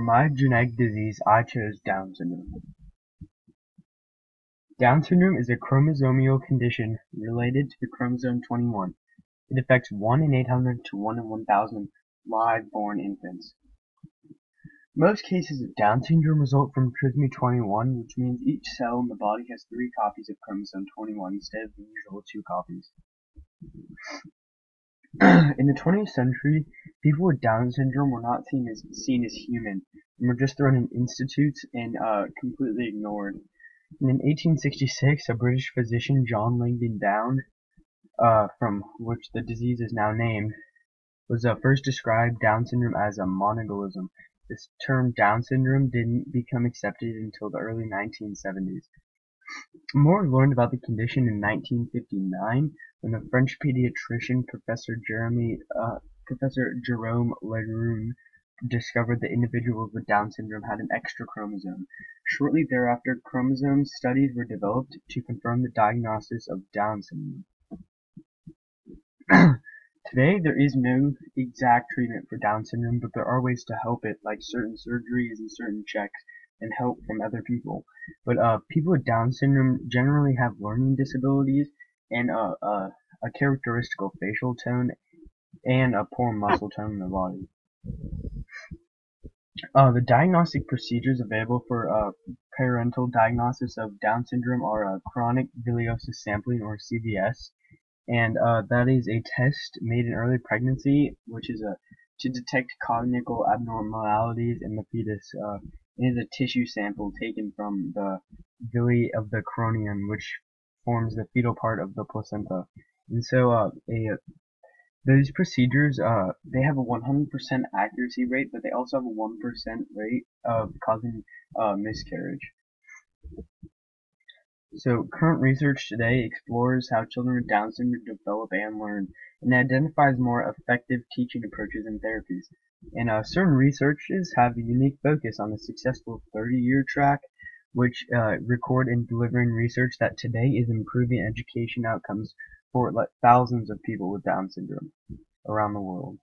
For my genetic disease, I chose Down syndrome. Down syndrome is a chromosomal condition related to the chromosome 21. It affects 1 in 800 to 1 in 1,000 live-born infants. Most cases of Down syndrome result from trisomy 21, which means each cell in the body has 3 copies of chromosome 21 instead of the usual 2 copies. In the 20th century, people with Down syndrome were not seen as human, and were just thrown in institutes and completely ignored. And in 1866, a British physician, John Langdon Down, from which the disease is now named, was first described Down syndrome as a monogolism. This term Down syndrome didn't become accepted until the early 1970s. More learned about the condition in 1959 when the French pediatrician Professor Jerome Lejeune discovered that individuals with Down syndrome had an extra chromosome. Shortly thereafter, chromosome studies were developed to confirm the diagnosis of Down syndrome. Today, there is no exact treatment for Down syndrome, but there are ways to help it, like certain surgeries and certain checks, and help from other people. But people with Down syndrome generally have learning disabilities and a characteristical facial tone and a poor muscle tone in their body. The diagnostic procedures available for parental diagnosis of Down syndrome are chronic villosus sampling, or CVS, and that is a test made in early pregnancy, which is to detect congenital abnormalities in the fetus. It is a tissue sample taken from the villi of the cranium, which forms the fetal part of the placenta. And so these procedures, they have a 100% accuracy rate, but they also have a 1% rate of causing miscarriage. So current research today explores how children with Down syndrome develop and learn, and identifies more effective teaching approaches and therapies. And certain researches have a unique focus on the successful 30-year track, which record in delivering research that today is improving education outcomes for thousands of people with Down syndrome around the world.